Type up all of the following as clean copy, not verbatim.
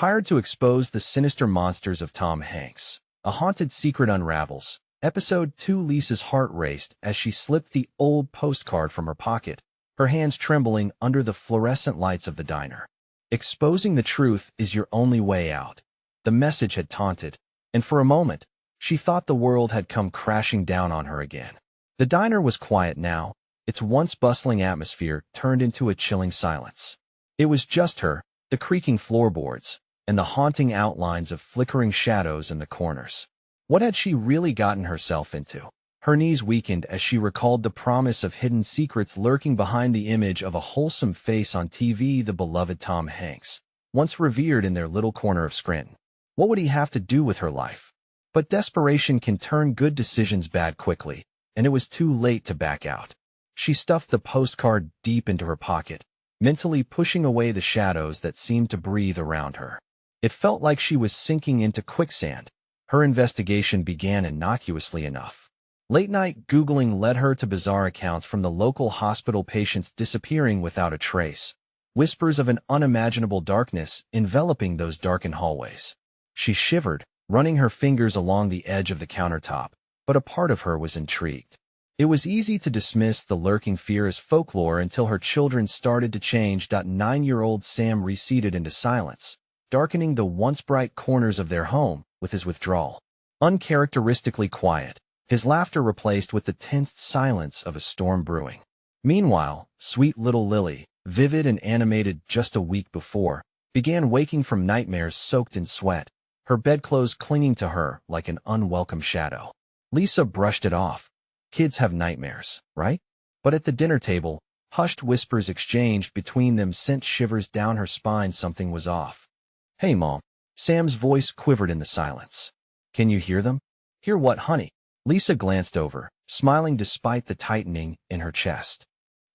Hired to expose the sinister monsters of Tom Hanks. A haunted secret unravels. Episode 2. Lisa's heart raced as she slipped the old postcard from her pocket, her hands trembling under the fluorescent lights of the diner. Exposing the truth is your only way out. The message had taunted, and for a moment, she thought the world had come crashing down on her again. The diner was quiet now, its once bustling atmosphere turned into a chilling silence. It was just her, the creaking floorboards, and the haunting outlines of flickering shadows in the corners. What had she really gotten herself into? Her knees weakened as she recalled the promise of hidden secrets lurking behind the image of a wholesome face on TV, the beloved Tom Hanks, once revered in their little corner of Scranton. What would he have to do with her life? But desperation can turn good decisions bad quickly, and it was too late to back out. She stuffed the postcard deep into her pocket, mentally pushing away the shadows that seemed to breathe around her. It felt like she was sinking into quicksand. Her investigation began innocuously enough. Late-night Googling led her to bizarre accounts from the local hospital patients disappearing without a trace, whispers of an unimaginable darkness enveloping those darkened hallways. She shivered, running her fingers along the edge of the countertop, but a part of her was intrigued. It was easy to dismiss the lurking fear as folklore until her children started to change. 9-year-old Sam receded into silence, darkening the once bright corners of their home with his withdrawal. Uncharacteristically quiet, his laughter replaced with the tensed silence of a storm brewing. Meanwhile, sweet little Lily, vivid and animated just a week before, began waking from nightmares soaked in sweat, her bedclothes clinging to her like an unwelcome shadow. Lisa brushed it off. Kids have nightmares, right? But at the dinner table, hushed whispers exchanged between them sent shivers down her spine. Something was off. "Hey, Mom." Sam's voice quivered in the silence. "Can you hear them?" "Hear what, honey?" Lisa glanced over, smiling despite the tightening in her chest.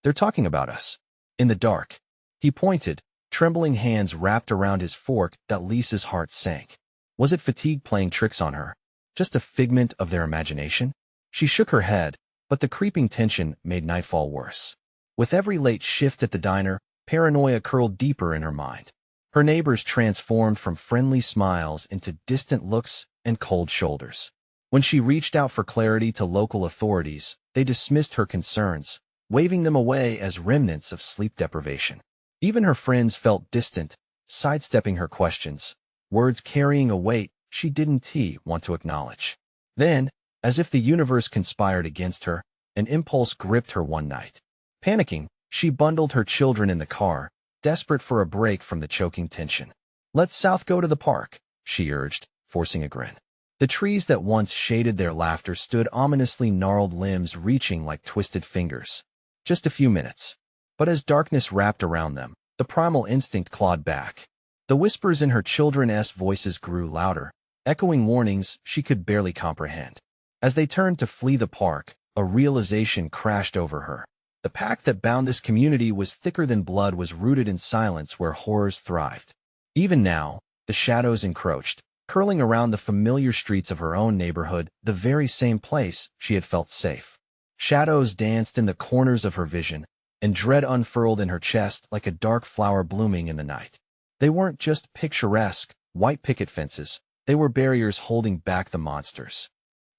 "They're talking about us." In the dark, he pointed, trembling hands wrapped around his fork. Lisa's heart sank. Was it fatigue playing tricks on her? Just a figment of their imagination? She shook her head, but the creeping tension made nightfall worse. With every late shift at the diner, paranoia curled deeper in her mind. Her neighbors transformed from friendly smiles into distant looks and cold shoulders. When she reached out for clarity to local authorities, they dismissed her concerns, waving them away as remnants of sleep deprivation. Even her friends felt distant, sidestepping her questions, words carrying a weight she didn't want to acknowledge. Then, as if the universe conspired against her, an impulse gripped her one night. Panicking, she bundled her children in the car, desperate for a break from the choking tension. "Let's south go to the park," she urged, forcing a grin. The trees that once shaded their laughter stood ominously, gnarled limbs reaching like twisted fingers. Just a few minutes. But as darkness wrapped around them, the primal instinct clawed back. The whispers in her children's voices grew louder, echoing warnings she could barely comprehend. As they turned to flee the park, a realization crashed over her. The pact that bound this community was thicker than blood, was rooted in silence where horrors thrived. Even now, the shadows encroached, curling around the familiar streets of her own neighborhood, the very same place she had felt safe. Shadows danced in the corners of her vision, and dread unfurled in her chest like a dark flower blooming in the night. They weren't just picturesque, white picket fences, they were barriers holding back the monsters.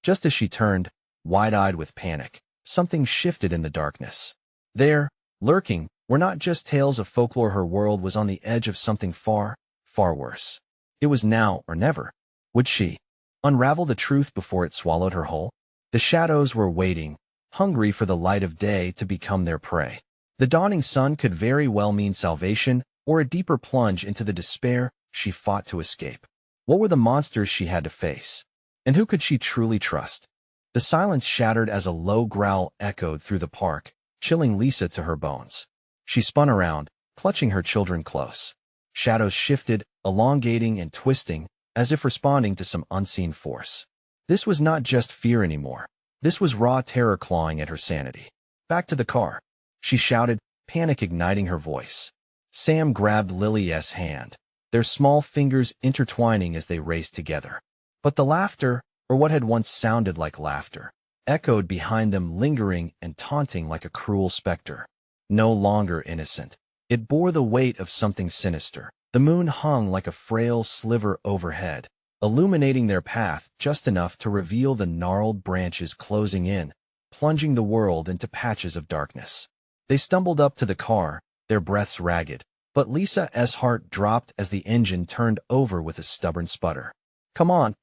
Just as she turned, wide-eyed with panic, something shifted in the darkness. There, lurking, were not just tales of folklore. Her world was on the edge of something far, far worse. It was now or never. Would she unravel the truth before it swallowed her whole? The shadows were waiting, hungry for the light of day to become their prey. The dawning sun could very well mean salvation or a deeper plunge into the despair she fought to escape. What were the monsters she had to face? And who could she truly trust? The silence shattered as a low growl echoed through the park, chilling Lisa to her bones. She spun around, clutching her children close. Shadows shifted, elongating and twisting, as if responding to some unseen force. This was not just fear anymore. This was raw terror clawing at her sanity. "Back to the car," she shouted, panic igniting her voice. Sam grabbed Lily's hand, their small fingers intertwining as they raced together. But the laughter, or what had once sounded like laughter, echoed behind them, lingering and taunting like a cruel specter. No longer innocent, it bore the weight of something sinister. The moon hung like a frail sliver overhead, illuminating their path just enough to reveal the gnarled branches closing in, plunging the world into patches of darkness. They stumbled up to the car, their breaths ragged, but Lisa's heart dropped as the engine turned over with a stubborn sputter. Come on,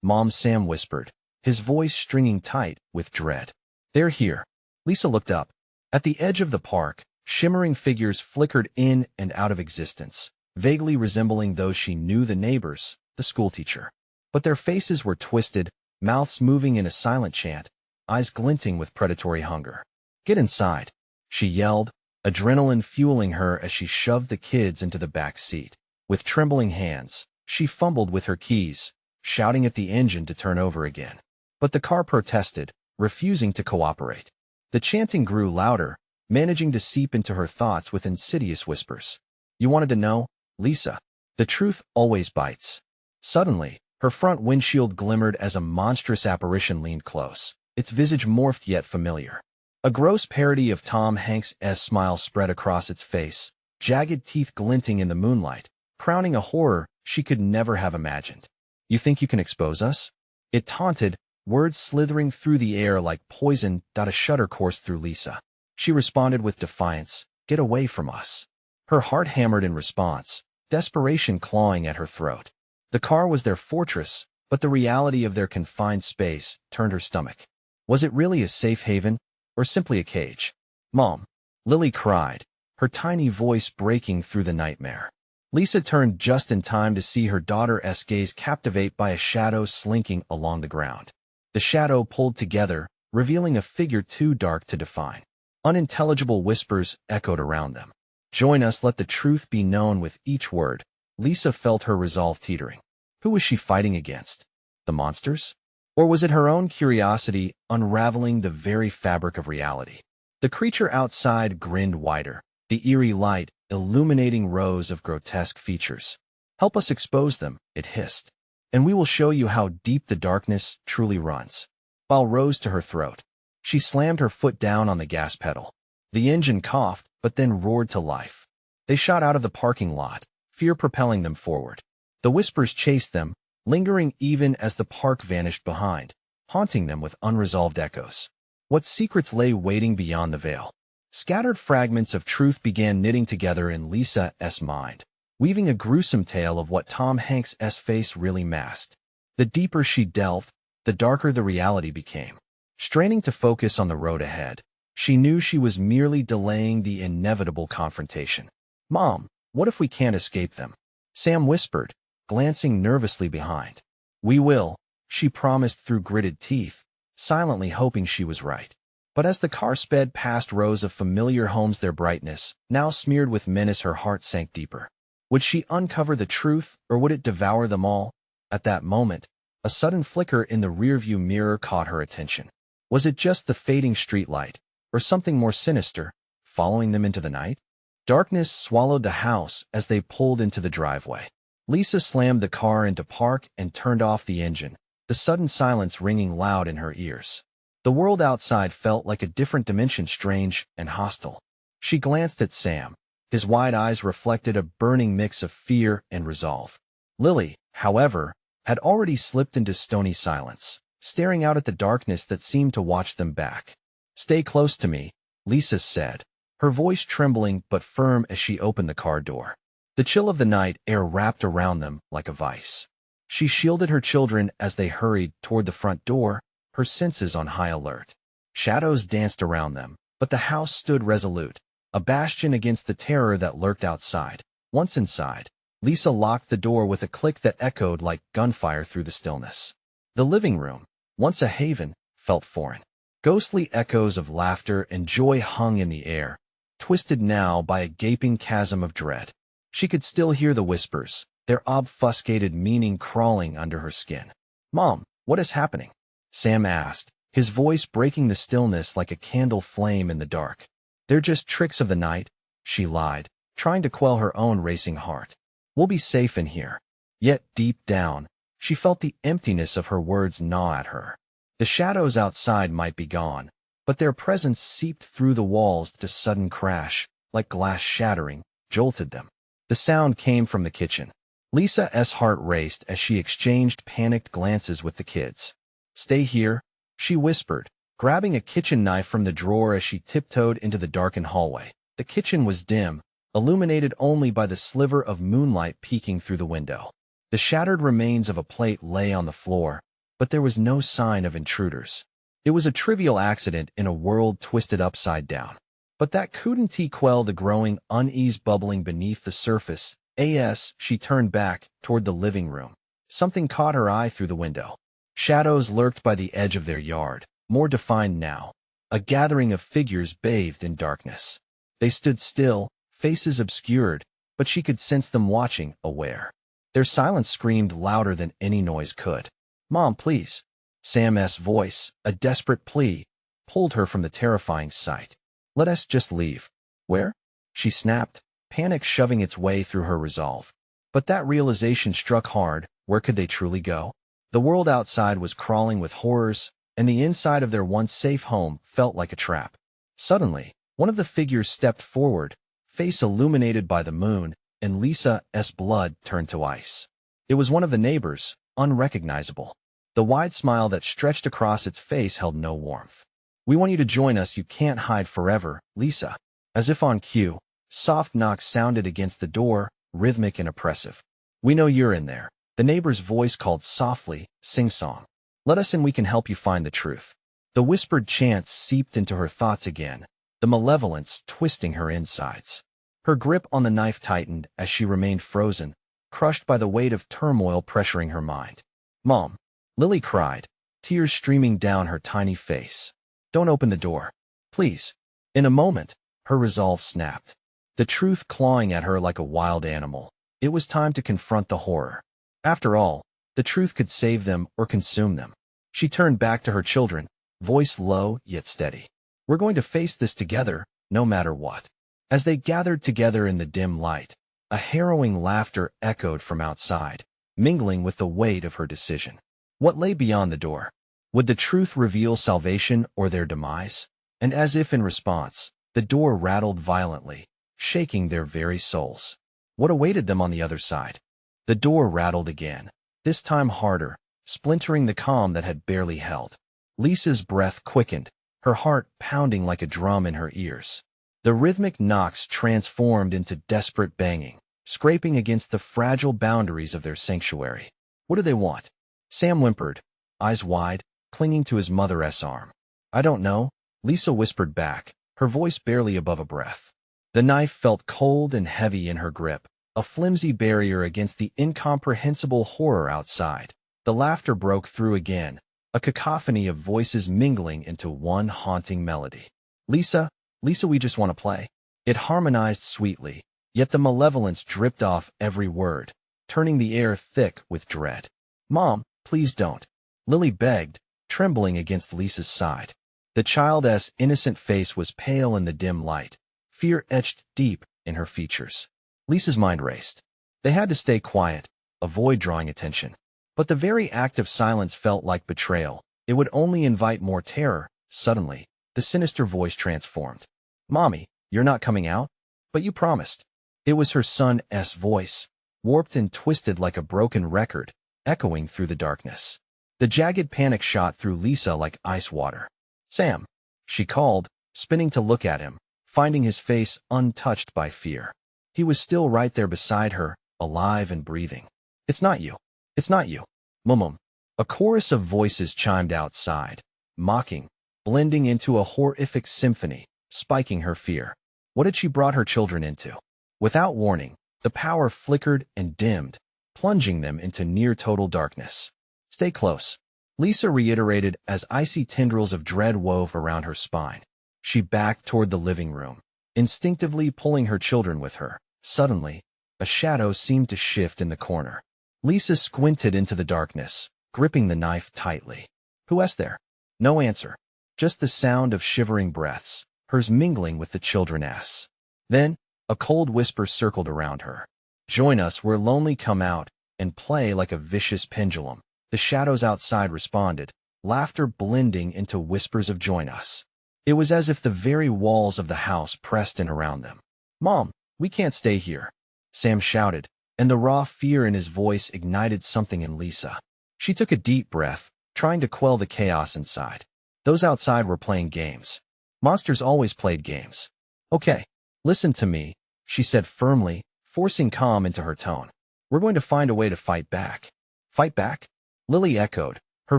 Mom, Sam whispered, his voice stringing tight with dread. They're here. Lisa looked up. At the edge of the park, shimmering figures flickered in and out of existence, vaguely resembling those she knew, the neighbors, the schoolteacher. But their faces were twisted, mouths moving in a silent chant, eyes glinting with predatory hunger. Get inside, she yelled, adrenaline fueling her as she shoved the kids into the back seat. With trembling hands, she fumbled with her keys, shouting at the engine to turn over again. But the car protested, refusing to cooperate. The chanting grew louder, managing to seep into her thoughts with insidious whispers. You wanted to know, Lisa? The truth always bites. Suddenly, her front windshield glimmered as a monstrous apparition leaned close, its visage morphed yet familiar. A gross parody of Tom Hanks' smile spread across its face, jagged teeth glinting in the moonlight, crowning a horror she could never have imagined. You think you can expose us? It taunted, words slithering through the air like poison. A shudder coursed through Lisa. She responded with defiance, get away from us. Her heart hammered in response, desperation clawing at her throat. The car was their fortress, but the reality of their confined space turned her stomach. Was it really a safe haven, or simply a cage? Mom, Lily cried, her tiny voice breaking through the nightmare. Lisa turned just in time to see her daughter's gaze captivate by a shadow slinking along the ground. The shadow pulled together, revealing a figure too dark to define. Unintelligible whispers echoed around them. Join us, let the truth be known. With each word, Lisa felt her resolve teetering. Who was she fighting against? The monsters? Or was it her own curiosity unraveling the very fabric of reality? The creature outside grinned wider, the eerie light illuminating rows of grotesque features. Help us expose them, it hissed, and we will show you how deep the darkness truly runs. While rose to her throat, she slammed her foot down on the gas pedal. The engine coughed, but then roared to life. They shot out of the parking lot, fear propelling them forward. The whispers chased them, lingering even as the park vanished behind, haunting them with unresolved echoes. What secrets lay waiting beyond the veil? Scattered fragments of truth began knitting together in Lisa's mind, weaving a gruesome tale of what Tom Hanks' face really masked. The deeper she delved, the darker the reality became. Straining to focus on the road ahead, she knew she was merely delaying the inevitable confrontation. Mom, what if we can't escape them? Sam whispered, glancing nervously behind. We will, she promised through gritted teeth, silently hoping she was right. But as the car sped past rows of familiar homes, their brightness, now smeared with menace, her heart sank deeper. Would she uncover the truth, or would it devour them all? At that moment, a sudden flicker in the rearview mirror caught her attention. Was it just the fading streetlight, or something more sinister, following them into the night? Darkness swallowed the house as they pulled into the driveway. Lisa slammed the car into park and turned off the engine, the sudden silence ringing loud in her ears. The world outside felt like a different dimension, strange and hostile. She glanced at Sam. His wide eyes reflected a burning mix of fear and resolve. Lily, however, had already slipped into stony silence, staring out at the darkness that seemed to watch them back. Stay close to me, Lisa said, her voice trembling but firm as she opened the car door. The chill of the night air wrapped around them like a vice. She shielded her children as they hurried toward the front door, her senses on high alert. Shadows danced around them, but the house stood resolute, a bastion against the terror that lurked outside. Once inside, Lisa locked the door with a click that echoed like gunfire through the stillness. The living room, once a haven, felt foreign. Ghostly echoes of laughter and joy hung in the air, twisted now by a gaping chasm of dread. She could still hear the whispers, their obfuscated meaning crawling under her skin. Mom, what is happening? Sam asked, his voice breaking the stillness like a candle flame in the dark. They're just tricks of the night, she lied, trying to quell her own racing heart. We'll be safe in here. Yet deep down, she felt the emptiness of her words gnaw at her. The shadows outside might be gone, but their presence seeped through the walls. The sudden crash, like glass shattering, jolted them. The sound came from the kitchen. Lisa's heart raced as she exchanged panicked glances with the kids. "Stay here," she whispered, grabbing a kitchen knife from the drawer as she tiptoed into the darkened hallway. The kitchen was dim, illuminated only by the sliver of moonlight peeking through the window. The shattered remains of a plate lay on the floor, but there was no sign of intruders. It was a trivial accident in a world twisted upside down. But that couldn't quell the growing unease bubbling beneath the surface. As she turned back toward the living room, something caught her eye through the window. Shadows lurked by the edge of their yard, more defined now, a gathering of figures bathed in darkness. They stood still, faces obscured, but she could sense them watching, aware. Their silence screamed louder than any noise could. "Mom, please." Sam's voice, a desperate plea, pulled her from the terrifying sight. "Let us just leave." "Where?" she snapped, panic shoving its way through her resolve. But that realization struck hard. Where could they truly go? The world outside was crawling with horrors, and the inside of their once safe home felt like a trap. Suddenly, one of the figures stepped forward, face illuminated by the moon, and Lisa's blood turned to ice. It was one of the neighbors, unrecognizable. The wide smile that stretched across its face held no warmth. "We want you to join us. You can't hide forever, Lisa." As if on cue, soft knocks sounded against the door, rhythmic and oppressive. "We know you're in there." The neighbor's voice called softly, sing-song. "Let us in, we can help you find the truth." The whispered chants seeped into her thoughts again, the malevolence twisting her insides. Her grip on the knife tightened as she remained frozen, crushed by the weight of turmoil pressuring her mind. "Mom," Lily cried, tears streaming down her tiny face. "Don't open the door. Please." In a moment, her resolve snapped. The truth clawing at her like a wild animal. It was time to confront the horror. After all, the truth could save them or consume them. She turned back to her children, voice low yet steady. "We're going to face this together, no matter what." As they gathered together in the dim light, a harrowing laughter echoed from outside, mingling with the weight of her decision. What lay beyond the door? Would the truth reveal salvation or their demise? And as if in response, the door rattled violently, shaking their very souls. What awaited them on the other side? The door rattled again, this time harder, splintering the calm that had barely held. Lisa's breath quickened, her heart pounding like a drum in her ears. The rhythmic knocks transformed into desperate banging, scraping against the fragile boundaries of their sanctuary. "What do they want?" Sam whimpered, eyes wide, clinging to his mother's arm. "I don't know," Lisa whispered back, her voice barely above a breath. The knife felt cold and heavy in her grip, a flimsy barrier against the incomprehensible horror outside. The laughter broke through again, a cacophony of voices mingling into one haunting melody. Lisa, we just want to play." It harmonized sweetly, yet the malevolence dripped off every word, turning the air thick with dread. "Mom, please don't," Lily begged, trembling against Lisa's side. The child's innocent face was pale in the dim light, fear etched deep in her features. Lisa's mind raced. They had to stay quiet, avoid drawing attention. But the very act of silence felt like betrayal. It would only invite more terror. Suddenly, the sinister voice transformed. "Mommy, you're not coming out? But you promised." It was her son's voice, warped and twisted like a broken record, echoing through the darkness. The jagged panic shot through Lisa like ice water. "Sam," she called, spinning to look at him, finding his face untouched by fear. He was still right there beside her, alive and breathing. "It's not you. It's not you. Mum." A chorus of voices chimed outside, mocking, blending into a horrific symphony, spiking her fear. What had she brought her children into? Without warning, the power flickered and dimmed, plunging them into near-total darkness. "Stay close," Lisa reiterated as icy tendrils of dread wove around her spine. She backed toward the living room, instinctively pulling her children with her. Suddenly, a shadow seemed to shift in the corner. Lisa squinted into the darkness, gripping the knife tightly. "Who's there?" No answer, just the sound of shivering breaths, hers mingling with the children's. Then, a cold whisper circled around her. "Join us where lonely come out, and play like a vicious pendulum." The shadows outside responded, laughter blending into whispers of "join us." It was as if the very walls of the house pressed in around them. "Mom, we can't stay here." Sam shouted, and the raw fear in his voice ignited something in Lisa. She took a deep breath, trying to quell the chaos inside. Those outside were playing games. Monsters always played games. Okay, listen to me, she said firmly, forcing calm into her tone. We're going to find a way to fight back. Fight back? Lily echoed, her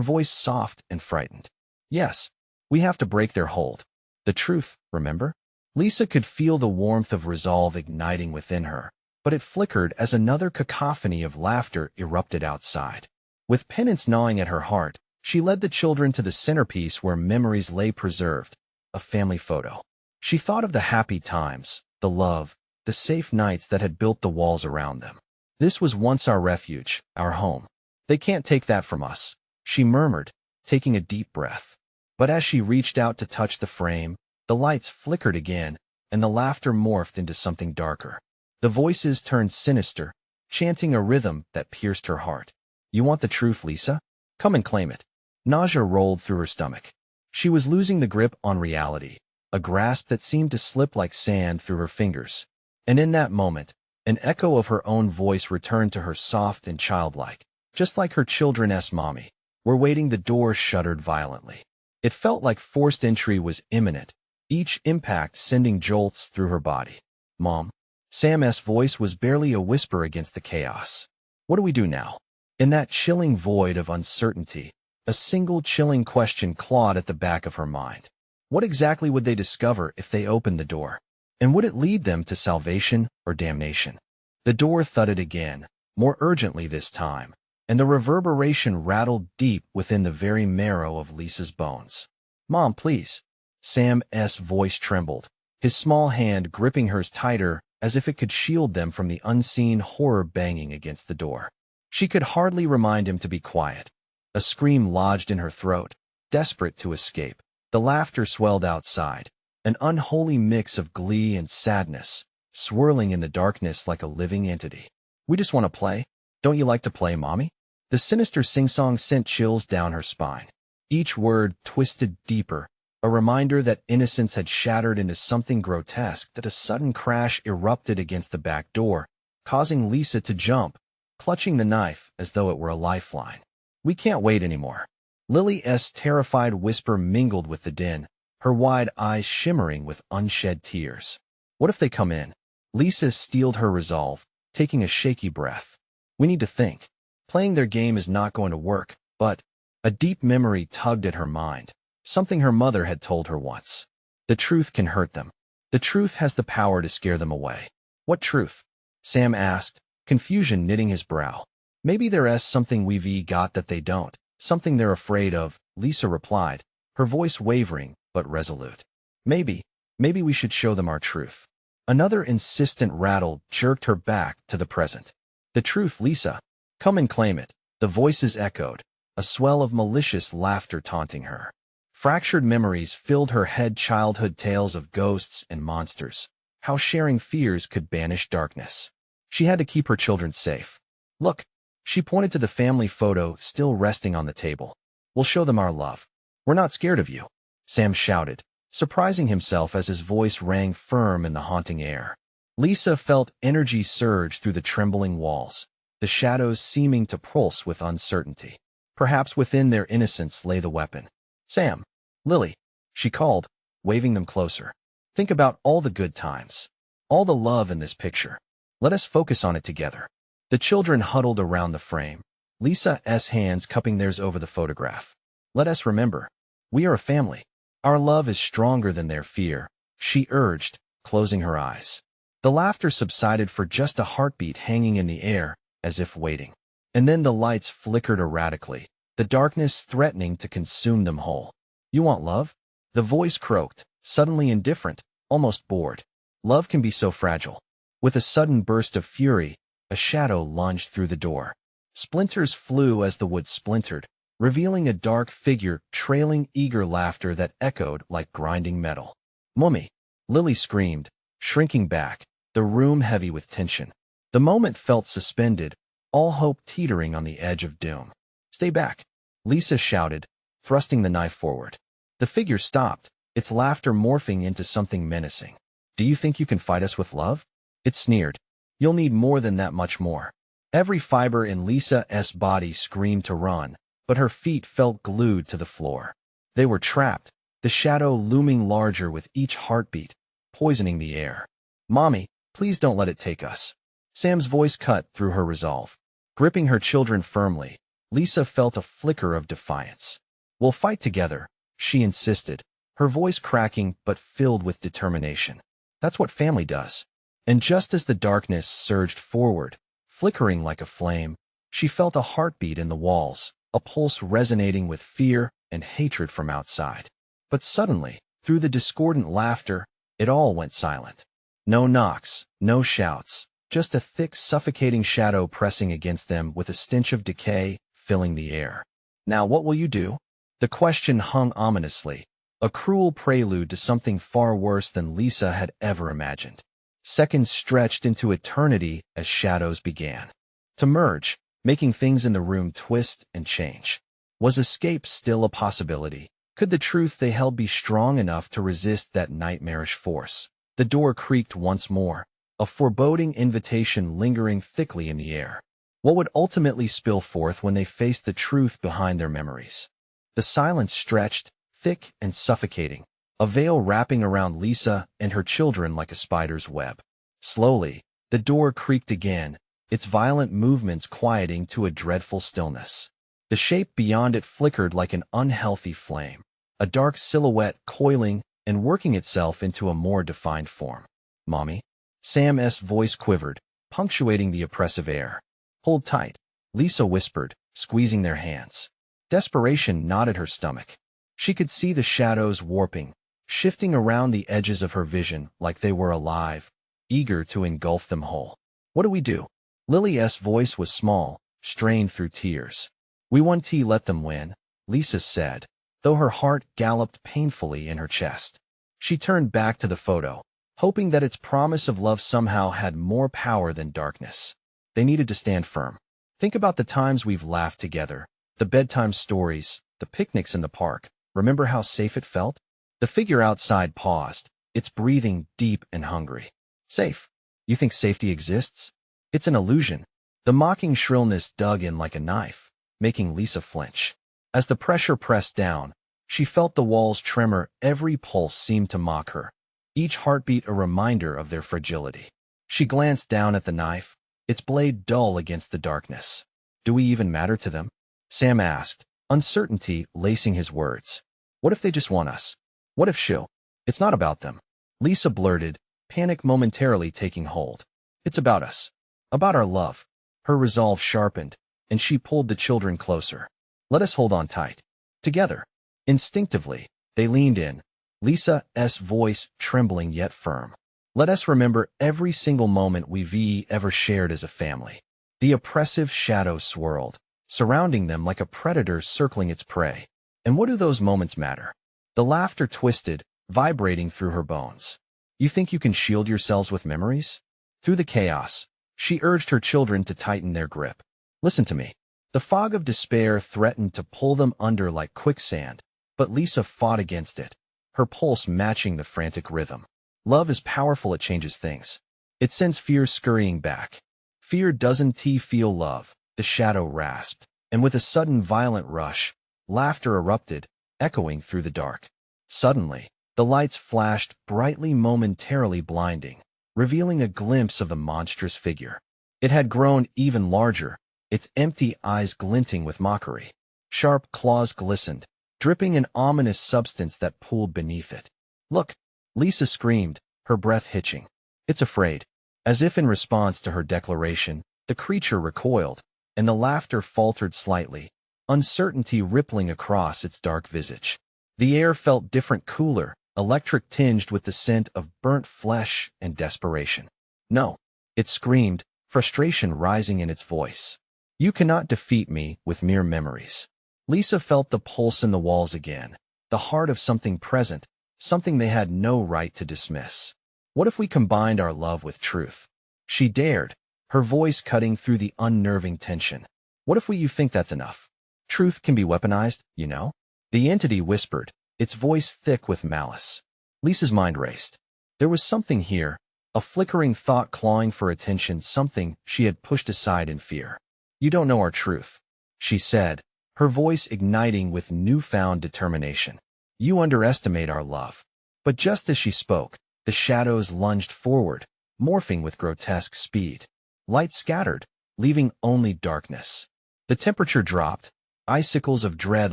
voice soft and frightened. Yes, we have to break their hold. The truth, remember? Lisa could feel the warmth of resolve igniting within her, but it flickered as another cacophony of laughter erupted outside. With penance gnawing at her heart, she led the children to the centerpiece where memories lay preserved, a family photo. She thought of the happy times, the love, the safe nights that had built the walls around them. This was once our refuge, our home. They can't take that from us, she murmured, taking a deep breath. But as she reached out to touch the frame, the lights flickered again, and the laughter morphed into something darker. The voices turned sinister, chanting a rhythm that pierced her heart. You want the truth, Lisa? Come and claim it. Nausea rolled through her stomach. She was losing the grip on reality, a grasp that seemed to slip like sand through her fingers. And in that moment, an echo of her own voice returned to her soft and childlike. Just like her children's mommy. We're waiting. The door shuddered violently. It felt like forced entry was imminent, each impact sending jolts through her body. Mom. Sam's voice was barely a whisper against the chaos. What do we do now? In that chilling void of uncertainty, a single chilling question clawed at the back of her mind. What exactly would they discover if they opened the door? And would it lead them to salvation or damnation? The door thudded again, more urgently this time, and the reverberation rattled deep within the very marrow of Lisa's bones. Mom, please. Sam's voice trembled, his small hand gripping hers tighter as if it could shield them from the unseen horror banging against the door. She could hardly remind him to be quiet. A scream lodged in her throat, desperate to escape. The laughter swelled outside, an unholy mix of glee and sadness, swirling in the darkness like a living entity. We just want to play. Don't you like to play, Mommy? The sinister sing-song sent chills down her spine. Each word twisted deeper, a reminder that innocence had shattered into something grotesque. That a sudden crash erupted against the back door, causing Lisa to jump, clutching the knife as though it were a lifeline. We can't wait anymore. Lily's terrified whisper mingled with the din, her wide eyes shimmering with unshed tears. What if they come in? Lisa steeled her resolve, taking a shaky breath. We need to think. Playing their game is not going to work, but a deep memory tugged at her mind, something her mother had told her once. The truth can hurt them. The truth has the power to scare them away. What truth? Sam asked, confusion knitting his brow. Maybe there's something we've got that they don't, something they're afraid of, Lisa replied, her voice wavering but resolute. Maybe we should show them our truth. Another insistent rattle jerked her back to the present. The truth, Lisa. Come and claim it. The voices echoed, a swell of malicious laughter taunting her. Fractured memories filled her head, childhood tales of ghosts and monsters, how sharing fears could banish darkness. She had to keep her children safe. Look, she pointed to the family photo still resting on the table. We'll show them our love. We're not scared of you, Sam shouted, surprising himself as his voice rang firm in the haunting air. Lisa felt energy surge through the trembling walls, the shadows seeming to pulse with uncertainty. Perhaps within their innocence lay the weapon. Sam, Lily, she called, waving them closer. Think about all the good times, all the love in this picture. Let us focus on it together. The children huddled around the frame, Lisa's hands cupping theirs over the photograph. Let us remember, we are a family. Our love is stronger than their fear, she urged, closing her eyes. The laughter subsided for just a heartbeat hanging in the air, as if waiting. And then the lights flickered erratically, the darkness threatening to consume them whole. You want love? The voice croaked, suddenly indifferent, almost bored. Love can be so fragile. With a sudden burst of fury, a shadow lunged through the door. Splinters flew as the wood splintered, revealing a dark figure trailing eager laughter that echoed like grinding metal. Mummy! Lily screamed, shrinking back, the room heavy with tension. The moment felt suspended, all hope teetering on the edge of doom. Stay back, Lisa shouted, thrusting the knife forward. The figure stopped, its laughter morphing into something menacing. Do you think you can fight us with love? It sneered. You'll need more than that, much more. Every fiber in Lisa's body screamed to run, but her feet felt glued to the floor. They were trapped, the shadow looming larger with each heartbeat, poisoning the air. "Mommy, please don't let it take us." Sam's voice cut through her resolve. Gripping her children firmly, Lisa felt a flicker of defiance. "We'll fight together," she insisted, her voice cracking but filled with determination. "That's what family does." And just as the darkness surged forward, flickering like a flame, she felt a heartbeat in the walls, a pulse resonating with fear and hatred from outside. But suddenly, through the discordant laughter, it all went silent. No knocks, no shouts, just a thick, suffocating shadow pressing against them with a stench of decay filling the air. "Now what will you do?" The question hung ominously, a cruel prelude to something far worse than Lisa had ever imagined. Seconds stretched into eternity as shadows began to merge, making things in the room twist and change. Was escape still a possibility? Could the truth they held be strong enough to resist that nightmarish force? The door creaked once more, a foreboding invitation lingering thickly in the air. What would ultimately spill forth when they faced the truth behind their memories? The silence stretched, thick and suffocating, a veil wrapping around Lisa and her children like a spider's web. Slowly, the door creaked again, its violent movements quieting to a dreadful stillness. The shape beyond it flickered like an unhealthy flame, a dark silhouette coiling and working itself into a more defined form. "Mommy?" Sam's voice quivered, punctuating the oppressive air. "Hold tight," Lisa whispered, squeezing their hands. Desperation knotted her stomach. She could see the shadows warping, shifting around the edges of her vision like they were alive, eager to engulf them whole. "What do we do?" Lily's voice was small, strained through tears. "We won't let them win," Lisa said, though her heart galloped painfully in her chest. She turned back to the photo, hoping that its promise of love somehow had more power than darkness. They needed to stand firm. "Think about the times we've laughed together, the bedtime stories, the picnics in the park. Remember how safe it felt?" The figure outside paused, its breathing deep and hungry. "Safe? You think safety exists? It's an illusion." The mocking shrillness dug in like a knife, making Lisa flinch. As the pressure pressed down, she felt the walls tremor, every pulse seemed to mock her, each heartbeat a reminder of their fragility. She glanced down at the knife, its blade dull against the darkness. "Do we even matter to them?" Sam asked, uncertainty lacing his words. "What if they just want us? What if she'll—" "It's not about them," Lisa blurted, panic momentarily taking hold. "It's about us. About our love." Her resolve sharpened, and she pulled the children closer. "Let us hold on tight. Together." Instinctively, they leaned in, Lisa's voice trembling yet firm. "Let us remember every single moment we've ever shared as a family." The oppressive shadow swirled, surrounding them like a predator circling its prey. And what do those moments matter? The laughter twisted, vibrating through her bones. "You think you can shield yourselves with memories?" Through the chaos, she urged her children to tighten their grip. "Listen to me." The fog of despair threatened to pull them under like quicksand, but Lisa fought against it, her pulse matching the frantic rhythm. Love is powerful, it changes things. It sends fear scurrying back. "Fear doesn't feel love," the shadow rasped, and with a sudden violent rush, laughter erupted, echoing through the dark. Suddenly, the lights flashed brightly, momentarily blinding, revealing a glimpse of the monstrous figure. It had grown even larger, its empty eyes glinting with mockery. Sharp claws glistened, dripping an ominous substance that pooled beneath it. "Look!" Lisa screamed, her breath hitching. "It's afraid." As if in response to her declaration, the creature recoiled, and the laughter faltered slightly, uncertainty rippling across its dark visage. The air felt different, cooler, electric tinged with the scent of burnt flesh and desperation. "No!" it screamed, frustration rising in its voice. "You cannot defeat me with mere memories." Lisa felt the pulse in the walls again, the heart of something present, something they had no right to dismiss. "What if we combined our love with truth?" She dared, her voice cutting through the unnerving tension. "What if you think that's enough? Truth can be weaponized, you know?" The entity whispered, its voice thick with malice. Lisa's mind raced. There was something here, a flickering thought clawing for attention, something she had pushed aside in fear. "You don't know our truth," she said, her voice igniting with newfound determination. "You underestimate our love." But just as she spoke, the shadows lunged forward, morphing with grotesque speed. Light scattered, leaving only darkness. The temperature dropped. Icicles of dread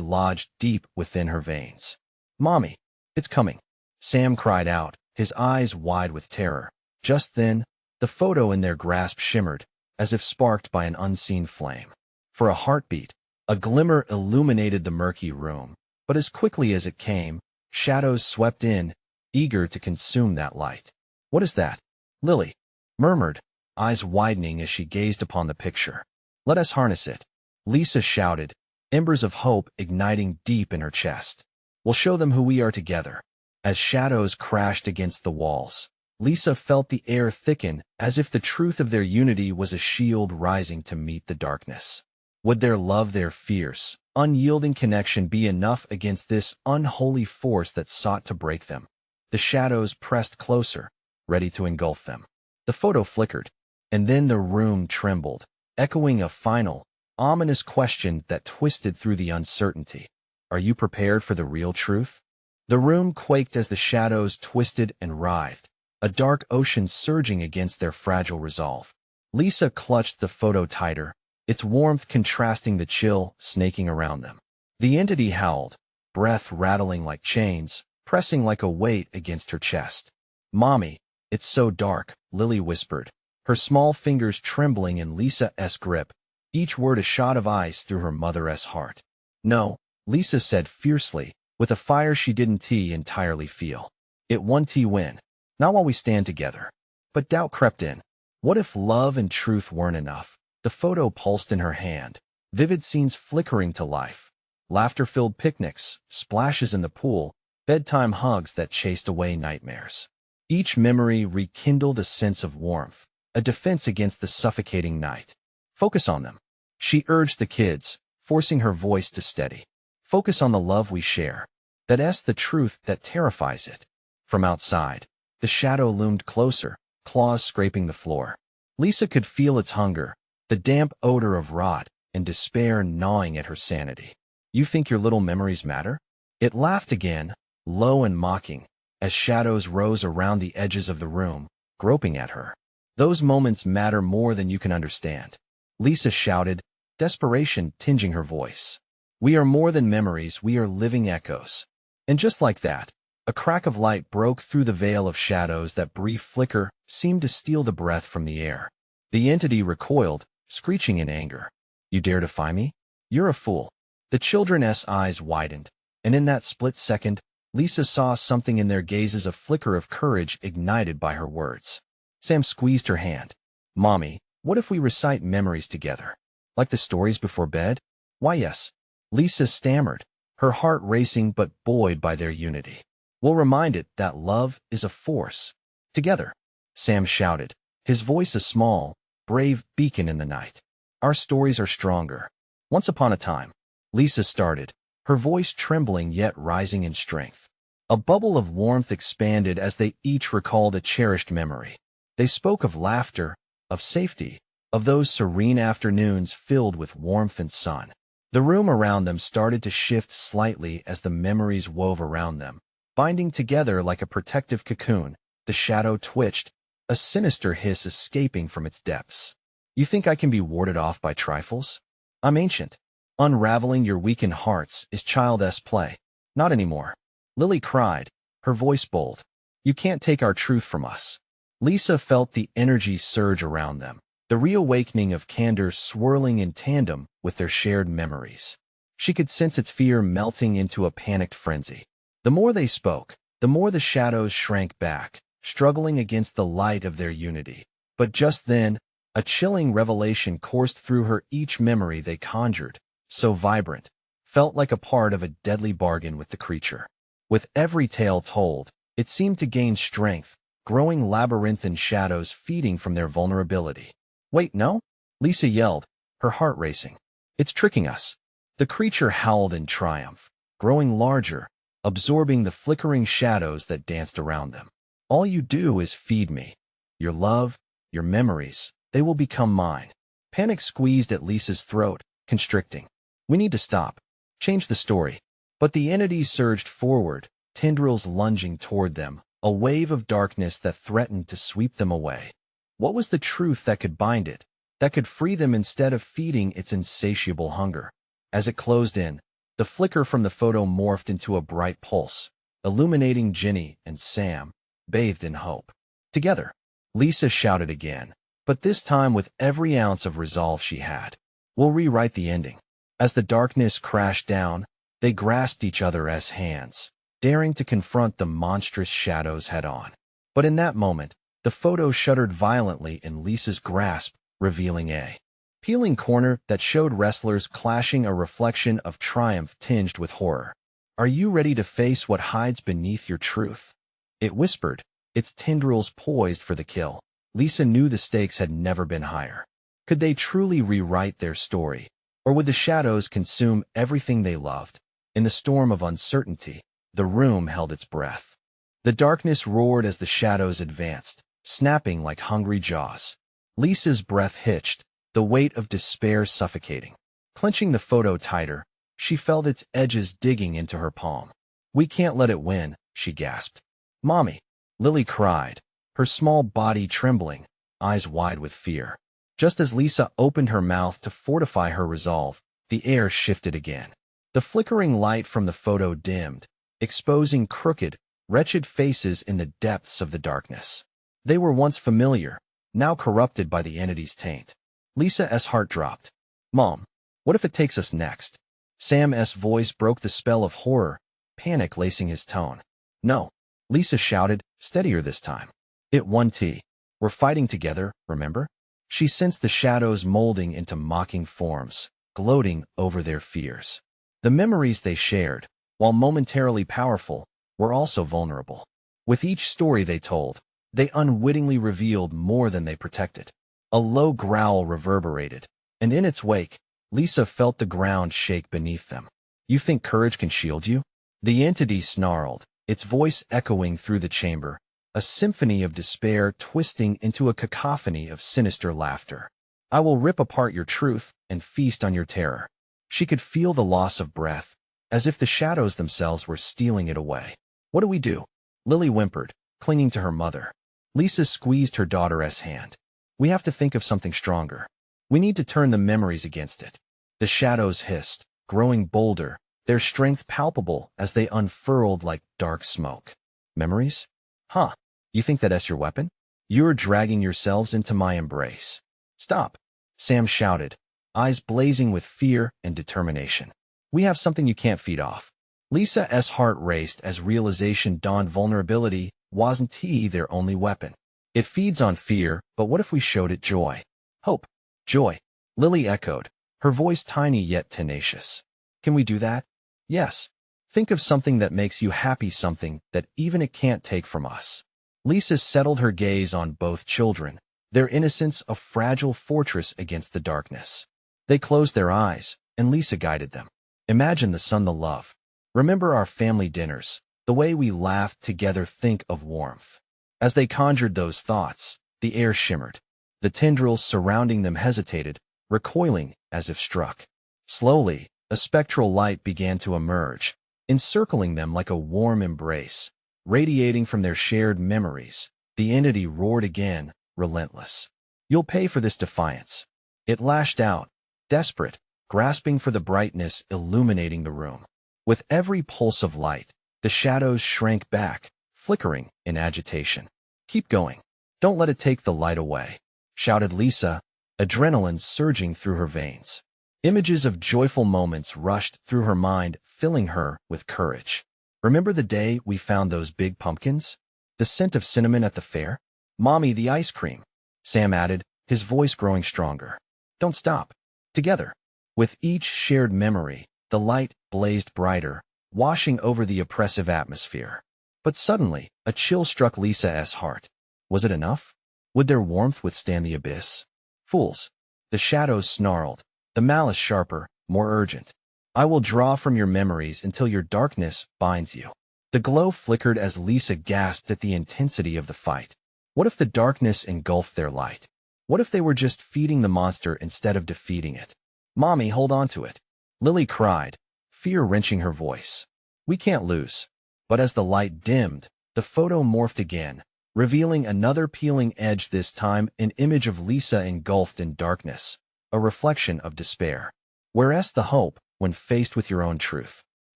lodged deep within her veins. "Mommy, it's coming," Sam cried out, his eyes wide with terror. Just then, the photo in their grasp shimmered, as if sparked by an unseen flame. For a heartbeat, a glimmer illuminated the murky room, but as quickly as it came, shadows swept in, eager to consume that light. "What is that?" Lily murmured, eyes widening as she gazed upon the picture. "Let us harness it," Lisa shouted, embers of hope igniting deep in her chest. "We'll show them who we are together." As shadows crashed against the walls, Lisa felt the air thicken as if the truth of their unity was a shield rising to meet the darkness. Would their love, their fierce, unyielding connection be enough against this unholy force that sought to break them? The shadows pressed closer, ready to engulf them. The photo flickered, and then the room trembled, echoing a final, ominous question that twisted through the uncertainty. "Are you prepared for the real truth?" The room quaked as the shadows twisted and writhed, a dark ocean surging against their fragile resolve. Lisa clutched the photo tighter, its warmth contrasting the chill snaking around them. The entity howled, breath rattling like chains, pressing like a weight against her chest. "Mommy, it's so dark," Lily whispered, her small fingers trembling in Lisa's grip, each word a shot of ice through her mother's heart. "No," Lisa said fiercely, with a fire she didn't entirely feel. "It won't win. Not while we stand together." But doubt crept in. What if love and truth weren't enough? The photo pulsed in her hand, vivid scenes flickering to life. Laughter-filled picnics, splashes in the pool, bedtime hugs that chased away nightmares. Each memory rekindled a sense of warmth, a defense against the suffocating night. "Focus on them," she urged the kids, forcing her voice to steady. "Focus on the love we share. That's the truth that terrifies it." From outside, the shadow loomed closer, claws scraping the floor. Lisa could feel its hunger, the damp odor of rot and despair gnawing at her sanity. "You think your little memories matter?" It laughed again, low and mocking, as shadows rose around the edges of the room, groping at her. "Those moments matter more than you can understand," Lisa shouted, desperation tinging her voice. "We are more than memories, we are living echoes." And just like that, a crack of light broke through the veil of shadows. That brief flicker seemed to steal the breath from the air. The entity recoiled, screeching in anger. "You dare defy me? You're a fool." The children's eyes widened, and in that split second, Lisa saw something in their gazes, a flicker of courage ignited by her words. Sam squeezed her hand. "Mommy, what if we recite memories together? Like the stories before bed?" "Why, yes," Lisa stammered, her heart racing but buoyed by their unity. "We'll remind it that love is a force." "Together," Sam shouted, his voice a small, brave beacon in the night. "Our stories are stronger." "Once upon a time," Lisa started, her voice trembling yet rising in strength. A bubble of warmth expanded as they each recalled a cherished memory. They spoke of laughter, of safety, of those serene afternoons filled with warmth and sun. The room around them started to shift slightly as the memories wove around them, binding together like a protective cocoon. The shadow twitched, a sinister hiss escaping from its depths. "You think I can be warded off by trifles? I'm ancient. Unraveling your weakened hearts is child's play." "Not anymore," Lily cried, her voice bold. "You can't take our truth from us." Lisa felt the energy surge around them, the reawakening of candor swirling in tandem with their shared memories. She could sense its fear melting into a panicked frenzy. The more they spoke, the more the shadows shrank back, struggling against the light of their unity. But just then, a chilling revelation coursed through her. Each memory they conjured, so vibrant, felt like a part of a deadly bargain with the creature. With every tale told, it seemed to gain strength, growing labyrinthine shadows feeding from their vulnerability. "Wait, no?" Lisa yelled, her heart racing. "It's tricking us." The creature howled in triumph, growing larger, absorbing the flickering shadows that danced around them. "All you do is feed me. your love, your memories, they will become mine. Panic squeezed at Lisa's throat, constricting. We need to stop. Change the story. But the entities surged forward, tendrils lunging toward them, a wave of darkness that threatened to sweep them away. What was the truth that could bind it, that could free them instead of feeding its insatiable hunger? As it closed in, the flicker from the photo morphed into a bright pulse, illuminating Ginny and Sam, bathed in hope. Together, Lisa shouted again, but this time with every ounce of resolve she had. We'll rewrite the ending. As the darkness crashed down, they grasped each other as hands, daring to confront the monstrous shadows head-on. But in that moment, the photo shuddered violently in Lisa's grasp, revealing a peeling corner that showed wrestlers clashing, a reflection of triumph tinged with horror. Are you ready to face what hides beneath your truth? It whispered, its tendrils poised for the kill. Lisa knew the stakes had never been higher. Could they truly rewrite their story? Or would the shadows consume everything they loved? In the storm of uncertainty, the room held its breath. The darkness roared as the shadows advanced, snapping like hungry jaws. Lisa's breath hitched, the weight of despair suffocating. Clenching the photo tighter, she felt its edges digging into her palm. We can't let it win, she gasped. Mommy, Lily cried, her small body trembling, eyes wide with fear. Just as Lisa opened her mouth to fortify her resolve, the air shifted again. The flickering light from the photo dimmed, exposing crooked, wretched faces in the depths of the darkness. They were once familiar, now corrupted by the entity's taint. Lisa's heart dropped. Mom, what if it takes us next? Sam's voice broke the spell of horror, panic lacing his tone. No, Lisa shouted, steadier this time. It won T. We're fighting together, remember? She sensed the shadows molding into mocking forms, gloating over their fears. The memories they shared, while momentarily powerful, were also vulnerable. With each story they told, they unwittingly revealed more than they protected. A low growl reverberated, and in its wake, Lisa felt the ground shake beneath them. You think courage can shield you? The entity snarled, its voice echoing through the chamber, a symphony of despair twisting into a cacophony of sinister laughter. I will rip apart your truth and feast on your terror. She could feel the loss of breath, as if the shadows themselves were stealing it away. What do we do? Lily whimpered, clinging to her mother. Lisa squeezed her daughter's hand. We have to think of something stronger. We need to turn the memories against it. The shadows hissed, growing bolder, their strength palpable as they unfurled like dark smoke. Memories? Huh. You think that's your weapon? You're dragging yourselves into my embrace. Stop, Sam shouted, eyes blazing with fear and determination. We have something you can't feed off. Lisa's heart raced as realization dawned. Vulnerability wasn't their only weapon. It feeds on fear, but what if we showed it joy? Hope. Joy. Lily echoed, her voice tiny yet tenacious. Can we do that? Yes. Think of something that makes you happy, something that even it can't take from us. Lisa settled her gaze on both children, their innocence a fragile fortress against the darkness. They closed their eyes, and Lisa guided them. Imagine the sun, the love. Remember our family dinners, the way we laughed together. Think of warmth. As they conjured those thoughts, the air shimmered. The tendrils surrounding them hesitated, recoiling as if struck. Slowly, a spectral light began to emerge, encircling them like a warm embrace. Radiating from their shared memories, the entity roared again, relentless. You'll pay for this defiance. It lashed out, desperate, grasping for the brightness illuminating the room. With every pulse of light, the shadows shrank back, flickering in agitation. Keep going. Don't let it take the light away, shouted Lisa, adrenaline surging through her veins. Images of joyful moments rushed through her mind, filling her with courage. Remember the day we found those big pumpkins? The scent of cinnamon at the fair? Mommy, the ice cream, Sam added, his voice growing stronger. Don't stop. Together. With each shared memory, the light blazed brighter, washing over the oppressive atmosphere. But suddenly, a chill struck Lisa's heart. Was it enough? Would their warmth withstand the abyss? Fools. The shadows snarled, the malice sharper, more urgent. I will draw from your memories until your darkness binds you. The glow flickered as Lisa gasped at the intensity of the fight. What if the darkness engulfed their light? What if they were just feeding the monster instead of defeating it? Mommy, hold on to it. Lily cried, fear wrenching her voice. We can't lose. But as the light dimmed, the photo morphed again, revealing another peeling edge, this time an image of Lisa engulfed in darkness, a reflection of despair. Where's the hope when faced with your own truth?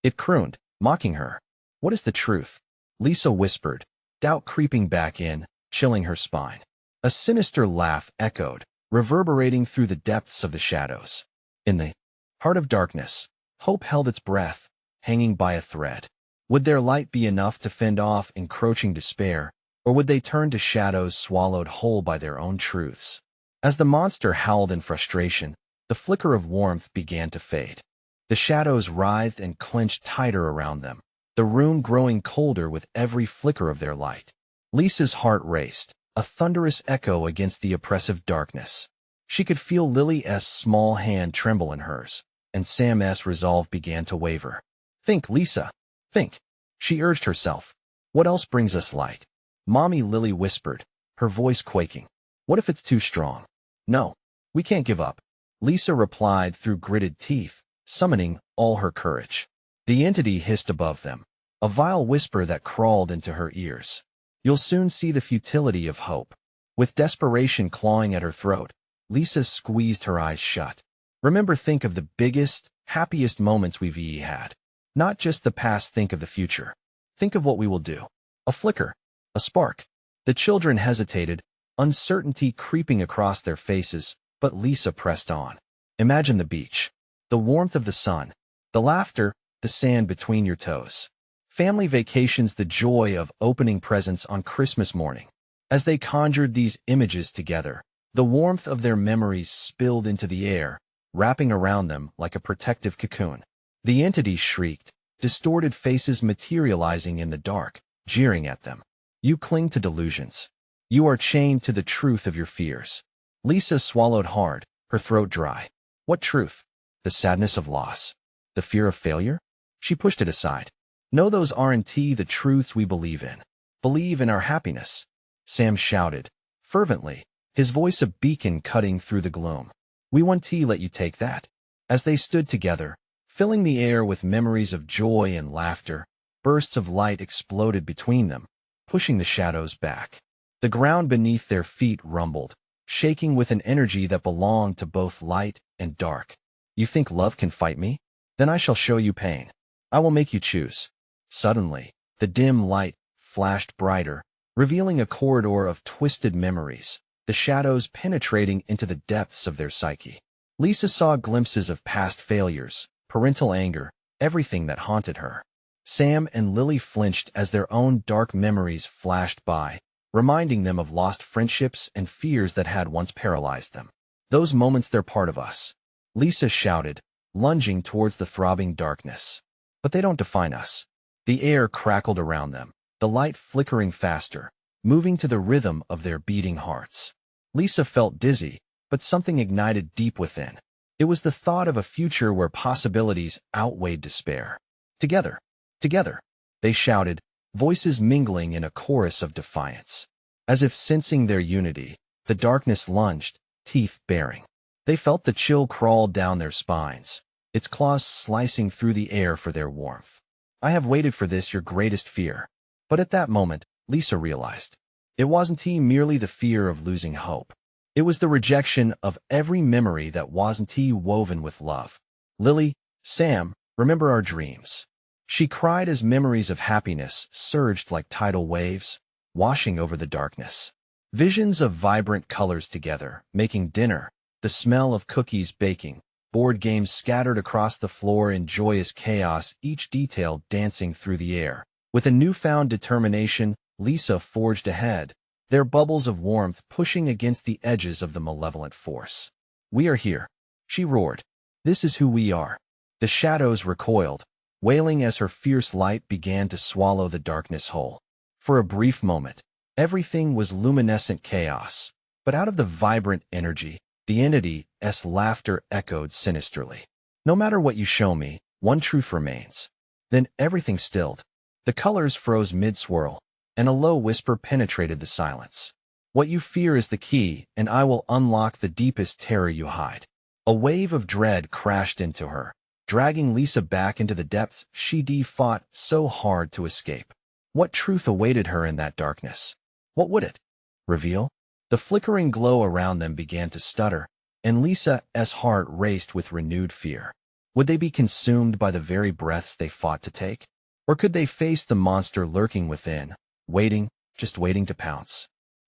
It crooned, mocking her. What is the truth? Lisa whispered, doubt creeping back in, chilling her spine. A sinister laugh echoed, reverberating through the depths of the shadows. In the heart of darkness, hope held its breath, hanging by a thread. Would their light be enough to fend off encroaching despair, or would they turn to shadows swallowed whole by their own truths? As the monster howled in frustration, the flicker of warmth began to fade. The shadows writhed and clenched tighter around them, the room growing colder with every flicker of their light. Lisa's heart raced, a thunderous echo against the oppressive darkness. She could feel Lily's small hand tremble in hers, and Sam's resolve began to waver. Think, Lisa. Think, she urged herself. What else brings us light? Mommy, Lily whispered, her voice quaking. What if it's too strong? No, we can't give up. Lisa replied through gritted teeth, summoning all her courage. The entity hissed above them, a vile whisper that crawled into her ears. You'll soon see the futility of hope. With desperation clawing at her throat, Lisa squeezed her eyes shut. Remember, think of the biggest, happiest moments we've had. Not just the past, think of the future. Think of what we will do. A flicker, a spark. The children hesitated, uncertainty creeping across their faces, but Lisa pressed on. Imagine the beach, the warmth of the sun, the laughter, the sand between your toes. Family vacations, the joy of opening presents on Christmas morning. As they conjured these images together, the warmth of their memories spilled into the air, wrapping around them like a protective cocoon. The entity shrieked, distorted faces materializing in the dark, jeering at them. You cling to delusions. You are chained to the truth of your fears. Lisa swallowed hard, her throat dry. What truth? The sadness of loss? The fear of failure? She pushed it aside. No, those aren't the truths we believe in. Believe in our happiness. Sam shouted, fervently, his voice a beacon cutting through the gloom. We won't let you take that. As they stood together, filling the air with memories of joy and laughter, bursts of light exploded between them, pushing the shadows back. The ground beneath their feet rumbled, shaking with an energy that belonged to both light and dark. You think love can fight me? Then I shall show you pain. I will make you choose. Suddenly, the dim light flashed brighter, revealing a corridor of twisted memories, the shadows penetrating into the depths of their psyche. Lisa saw glimpses of past failures, parental anger, everything that haunted her. Sam and Lily flinched as their own dark memories flashed by, reminding them of lost friendships and fears that had once paralyzed them. Those moments, they're part of us. Lisa shouted, lunging towards the throbbing darkness. But they don't define us. The air crackled around them, the light flickering faster, moving to the rhythm of their beating hearts. Lisa felt dizzy, but something ignited deep within. It was the thought of a future where possibilities outweighed despair. Together, together, they shouted, voices mingling in a chorus of defiance. As if sensing their unity, the darkness lunged, teeth baring. They felt the chill crawl down their spines, its claws slicing through the air for their warmth. I have waited for this, your greatest fear. But at that moment, Lisa realized. It wasn't merely the fear of losing hope. It was the rejection of every memory that wasn't woven with love. Lily, Sam, remember our dreams. She cried as memories of happiness surged like tidal waves, washing over the darkness. Visions of vibrant colors together, making dinner, the smell of cookies baking, board games scattered across the floor in joyous chaos, each detail dancing through the air. With a newfound determination, Lisa forged ahead, their bubbles of warmth pushing against the edges of the malevolent force. We are here, she roared. This is who we are. The shadows recoiled, wailing as her fierce light began to swallow the darkness whole. For a brief moment, everything was luminescent chaos, but out of the vibrant energy, the entity's laughter echoed sinisterly. No matter what you show me, one truth remains. Then everything stilled. The colors froze mid-swirl, and a low whisper penetrated the silence. What you fear is the key, and I will unlock the deepest terror you hide. A wave of dread crashed into her, dragging Lisa back into the depths she fought so hard to escape. What truth awaited her in that darkness? What would it reveal? The flickering glow around them began to stutter, and Lisa's heart raced with renewed fear. Would they be consumed by the very breaths they fought to take? Or could they face the monster lurking within, waiting, just waiting to pounce?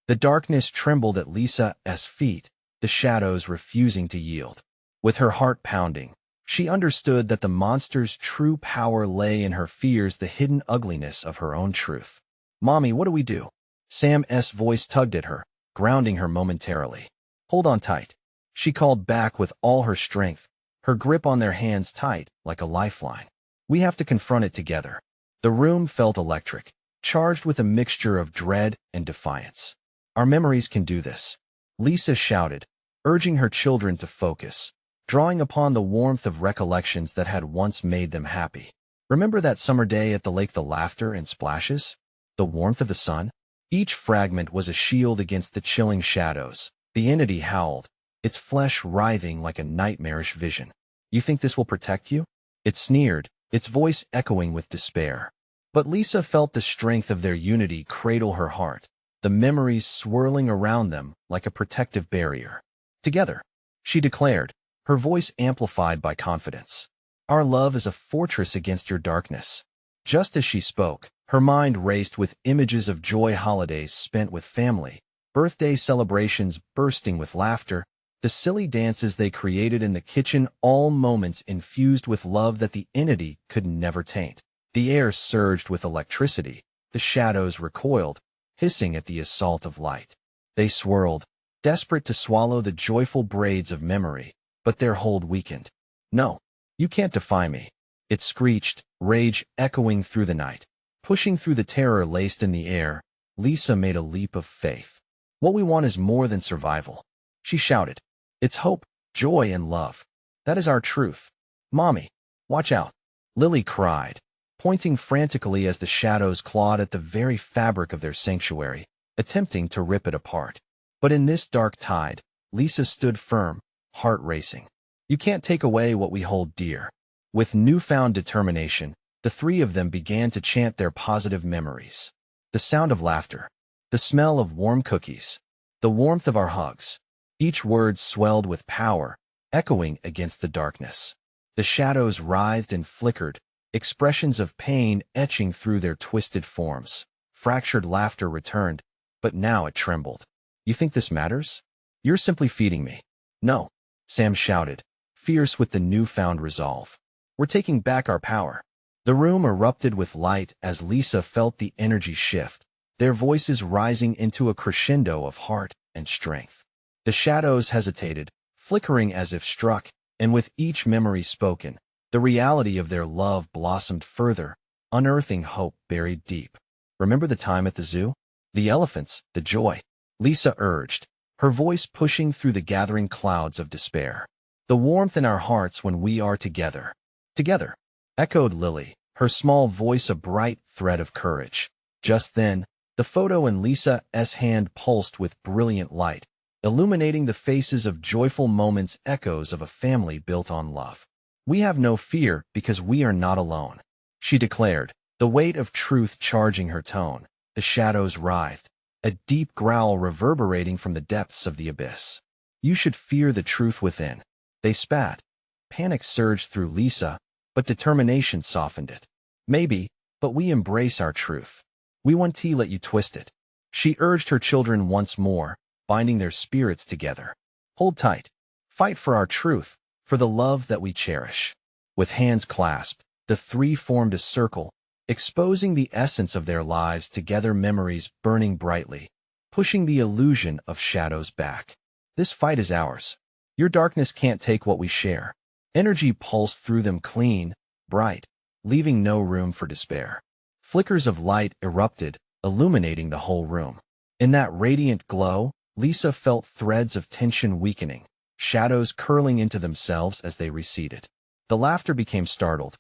The darkness trembled at Lisa's feet, the shadows refusing to yield. With her heart pounding, she understood that the monster's true power lay in her fears, the hidden ugliness of her own truth. "Mommy, what do we do?" Sam's voice tugged at her, grounding her momentarily. "Hold on tight," she called back with all her strength, her grip on their hands tight, like a lifeline. "We have to confront it together." The room felt electric, charged with a mixture of dread and defiance. "Our memories can do this," Lisa shouted, urging her children to focus, drawing upon the warmth of recollections that had once made them happy. Remember that summer day at the lake, the laughter and splashes? The warmth of the sun? Each fragment was a shield against the chilling shadows. The entity howled, its flesh writhing like a nightmarish vision. "You think this will protect you?" It sneered, its voice echoing with despair. But Lisa felt the strength of their unity cradle her heart, the memories swirling around them like a protective barrier. "Together," she declared, her voice amplified by confidence. "Our love is a fortress against your darkness." Just as she spoke, her mind raced with images of joy, holidays spent with family, birthday celebrations bursting with laughter, the silly dances they created in the kitchen, all moments infused with love that the entity could never taint. The air surged with electricity, the shadows recoiled, hissing at the assault of light. They swirled, desperate to swallow the joyful braids of memory, but their hold weakened. "No, you can't defy me," it screeched, rage echoing through the night. Pushing through the terror laced in the air, Lisa made a leap of faith. "What we want is more than survival," she shouted. "It's hope, joy, and love. That is our truth." "Mommy, watch out," Lily cried, pointing frantically as the shadows clawed at the very fabric of their sanctuary, attempting to rip it apart. But in this dark tide, Lisa stood firm, heart racing. "You can't take away what we hold dear." With newfound determination, the three of them began to chant their positive memories. The sound of laughter, the smell of warm cookies, the warmth of our hugs. Each word swelled with power, echoing against the darkness. The shadows writhed and flickered, expressions of pain etching through their twisted forms. Fractured laughter returned, but now it trembled. "You think this matters? You're simply feeding me." "No," Sam shouted, fierce with the newfound resolve. "We're taking back our power." The room erupted with light as Lisa felt the energy shift, their voices rising into a crescendo of heart and strength. The shadows hesitated, flickering as if struck, and with each memory spoken, the reality of their love blossomed further, unearthing hope buried deep. "Remember the time at the zoo? The elephants, the joy," Lisa urged, her voice pushing through the gathering clouds of despair. "The warmth in our hearts when we are together." "Together," echoed Lily, her small voice a bright thread of courage. Just then, the photo in Lisa's hand pulsed with brilliant light, illuminating the faces of joyful moments, echoes of a family built on love. "We have no fear because we are not alone," she declared, the weight of truth charging her tone. The shadows writhed, a deep growl reverberating from the depths of the abyss. "You should fear the truth within," they spat. Panic surged through Lisa, but determination softened it. "Maybe, but we embrace our truth. We won't let you twist it." She urged her children once more, binding their spirits together. "Hold tight. Fight for our truth, for the love that we cherish." With hands clasped, the three formed a circle, exposing the essence of their lives together, memories burning brightly, pushing the illusion of shadows back. "This fight is ours. Your darkness can't take what we share." Energy pulsed through them, clean, bright, leaving no room for despair. Flickers of light erupted, illuminating the whole room. In that radiant glow, Lisa felt threads of tension weakening, shadows curling into themselves as they receded. The laughter became startled,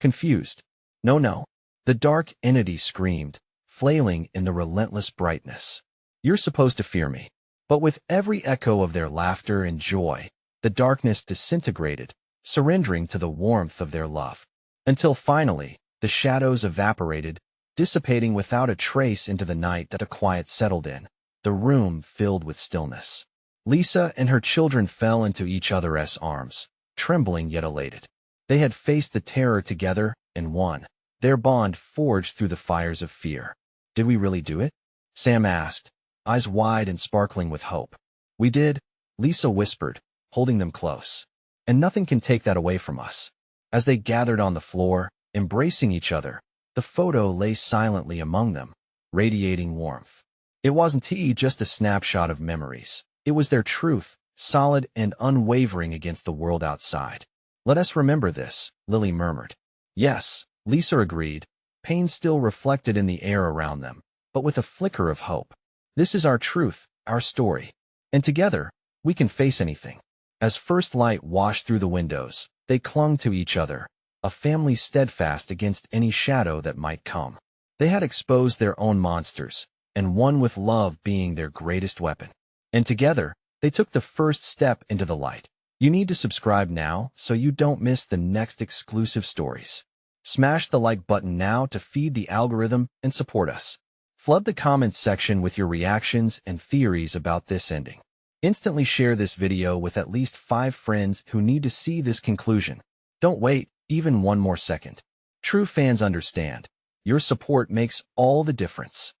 confused. "No, no," the dark entity screamed, flailing in the relentless brightness. You're supposed to fear me. But with every echo of their laughter and joy, the darkness disintegrated, surrendering to the warmth of their love. Until finally, the shadows evaporated, dissipating without a trace into the night that a quiet settled in, the room filled with stillness. Lisa and her children fell into each other's arms, trembling yet elated. They had faced the terror together and won, their bond forged through the fires of fear. Did we really do it? Sam asked, eyes wide and sparkling with hope. We did, Lisa whispered, holding them close. And nothing can take that away from us. As they gathered on the floor, embracing each other, the photo lay silently among them, radiating warmth. It wasn't just a snapshot of memories. It was their truth, solid and unwavering against the world outside. Let us remember this, Lily murmured. Yes, Lisa agreed, pain still reflected in the air around them, but with a flicker of hope. This is our truth, our story. And together, we can face anything. As first light washed through the windows, they clung to each other, a family steadfast against any shadow that might come. They had exposed their own monsters, and one with love being their greatest weapon. And together, they took the first step into the light. You need to subscribe now so you don't miss the next exclusive stories. Smash the like button now to feed the algorithm and support us. Flood the comments section with your reactions and theories about this ending. Instantly share this video with at least 5 friends who need to see this conclusion. Don't wait even one more second. True fans understand. Your support makes all the difference.